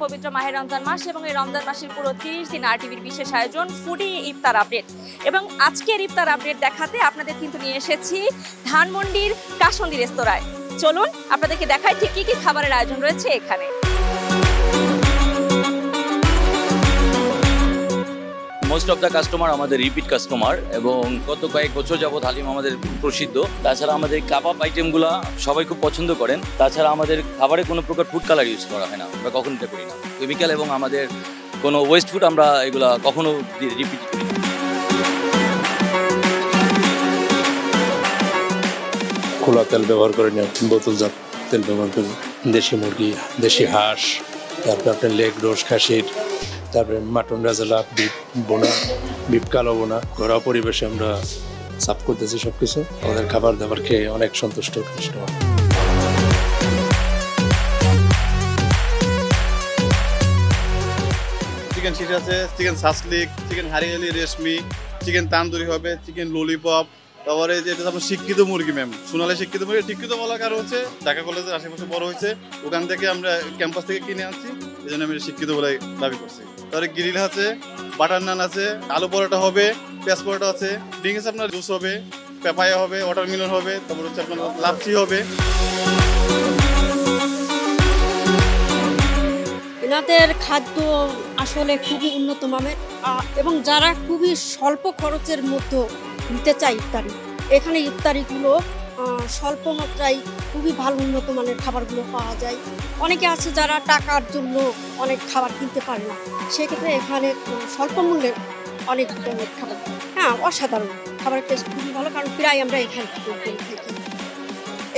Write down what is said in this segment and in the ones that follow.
পবিত্র মাহে রমজান মাস এবং এই রমজান মাসের পুরো 30 দিন আরটিভির বিশেষ আয়োজন ফুডি ইফতার আপডেট। এবং আজকের ইফতার আপডেট দেখাতে আপনাদের কিন্তু নিয়ে এসেছি ধানমন্ডির কাসন্দি রেস্তোরাঁয়। চলুন আপনাদেরকে দেখাই ঠিক কি কি খাবারের আয়োজন রয়েছে এখানে। মোস্ট অফ দ্য কাস্টমার আমাদের রিপিট কাস্টমার এবং গত কয়েক বছর যাবৎ হালিম আমাদের প্রসিদ্ধ। তাছাড়া আমাদের কাবাব আইটেমগুলো সবাই খুব পছন্দ করেন। তাছাড়া আমাদের খাবারে কোনো প্রকার ফুড কালার ইউজ করা হয় না, আমরা কখনো এটা করি না। কেমিক্যাল এবং আমাদের কোনো ওয়েস্ট ফুড আমরা এগুলা কখনো রিপিট করি না। খোলা তেল ব্যবহার করি না, বোতলজাত তেল ব্যবহার করি। দেশি মুরগি, দেশি হাঁস, তারপরে আপনার লেগ রোস্ট খাসির, তারপরে মাটন রাজালা, বিফ বোনা, বিফ কালো বোনা। ঘরোয়া পরিবেশে আমরা সার্ভ করতেছি সব কিছু। আমাদের খাবার দাবার খেয়ে অনেক সন্তুষ্ট কাস্টমার। চিকেন শিশ আছে, চিকেন সাসলিক, চিকেন হারিয়ালি রেশমি, চিকেন তান্দুরি হবে, চিকেন ললিপপ। তারপরে যেটা আপনার শিক্ষিত মুরগি ম্যাম, সোনালী শিক্ষিত মুরগি। শিক্ষিত বলার কারণ হচ্ছে ঢাকা কলেজের আশেপাশে বড় হয়েছে, ওখান থেকে আমরা ক্যাম্পাস থেকে কিনে আনছি, এই জন্য আমি শিক্ষিত বলে দাবি করছি। তারপরে গ্রিল আছে, বাটার নান আছে, আলু পরোটা হবে, পেঁয়াজ পরোটা আছে, ড্রিঙ্কস আপনার জুস হবে, পেপায়া হবে, ওয়াটারমেলন হবে, তারপর হচ্ছে আপনার লাচ্ছি হবে। এনাদের খাদ্য আসলে খুবই উন্নত মানের এবং যারা খুবই স্বল্প খরচের মধ্যে নিতে চায় ইফতারি, এখানে ইফতারিগুলো স্বল্প মাত্রায় খুবই ভালো উন্নত মানের খাবারগুলো পাওয়া যায়। অনেকে আছে যারা টাকার জন্য অনেক খাবার কিনতে পারে না, সেক্ষেত্রে এখানে স্বল্প মূল্যের অনেক ধরনের খাবার, হ্যাঁ অসাধারণ খাবারের টেস্ট খুবই ভালো, কারণ প্রায় আমরা এখানে থাকি।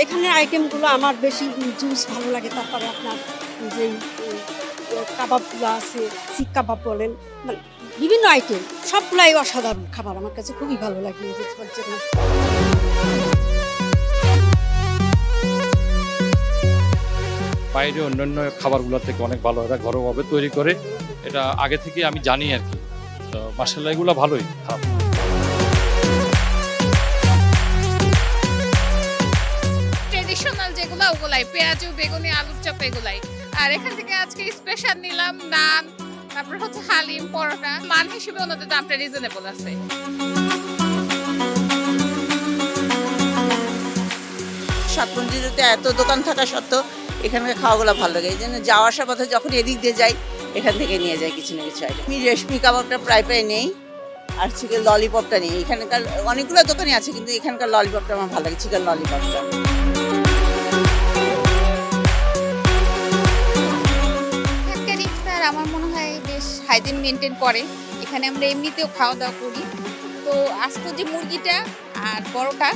এখানের আইটেমগুলো আমার বেশি জুস ভালো লাগে, তারপরে আপনার যেই কাবাবগুলো আছে, শিক কাবাব বলেন, মানে বিভিন্ন আইটেম সবগুলাই অসাধারণ খাবার, আমার কাছে খুবই ভালো লাগে দেখবার জন্য। বাইরে অন্যান্য খাবারগুলোর থেকে অনেক ভালো, এটা ঘরোয়াভাবে তৈরি করে, এটা আগে থেকে আমি জানি আর কি। তো মাশাআল্লাহ এগুলো ভালোই, খারাপ না। ট্রেডিশনাল যেগুলো ওগুলাই, পেঁয়াজু, বেগুনি, আলুর চপ এগুলাই। আর এখান থেকে আজকে স্পেশাল নিলাম নান, তারপর হচ্ছে হালিম, পরোটা। মান হিসেবে ওনাদের দামটা রিজনেবল আছে। সাতমন্দিরেতে এত দোকান থাকা সত্ত্বেও এখানকার খাওয়াগুলো ভালো লাগে, এই জন্য যাওয়া আসার পথে যখন এদিক দিয়ে যাই এখান থেকে নিয়ে যাই কিছু না কিছু আইটেম। আমি রেশমি কাবাবটা প্রায় নেই, আর চিকেন ললিপপটা নেই। এখানকার অনেকগুলো দোকানে আছে, কিন্তু এখানকার ললিপপটা আমার ভালো লাগে, চিকেন ললিপপটা। আমার মনে হয় বেশ হাইজিন মেনটেন করে। এখানে আমরা এমনিতেও খাওয়া দাওয়া করি, তো আজকে যে মুরগিটা আর পরোটা,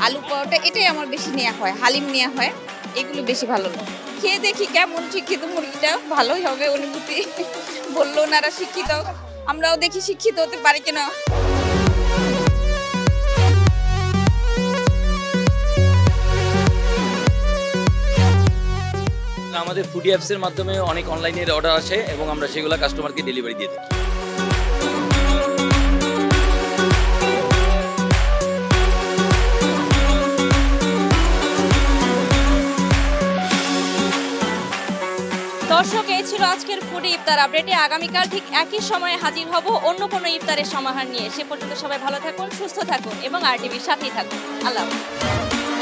আলু পরোটা, এটাই আমার বেশি নেওয়া হয়, হালিম নেওয়া হয়, এগুলো বেশি ভালো লাগে। খেয়ে দেখি কেমন, শিক্ষিত মুরগিটা ভালোই হবে অনুভূতি। বললো ওনারা শিক্ষিত, আমরাও দেখি শিক্ষিত হতে পারি কিনা। আমাদের ফুডি অ্যাপসের মাধ্যমে অনেক অনলাইনের অর্ডার আসে এবং আমরা সেগুলো কাস্টমারকে ডেলিভারি দিয়ে থাকি। দর্শক, এই ছিল আজকের ফুডি ইফতার আপডেটে। আগামীকাল ঠিক একই সময়ে হাজির হব অন্য কোনো ইফতারের সমাহার নিয়ে। সে পর্যন্ত সবাই ভালো থাকুন, সুস্থ থাকুন এবং আরটিভির সাথেই থাকুন। আল্লাহ হাফেজ।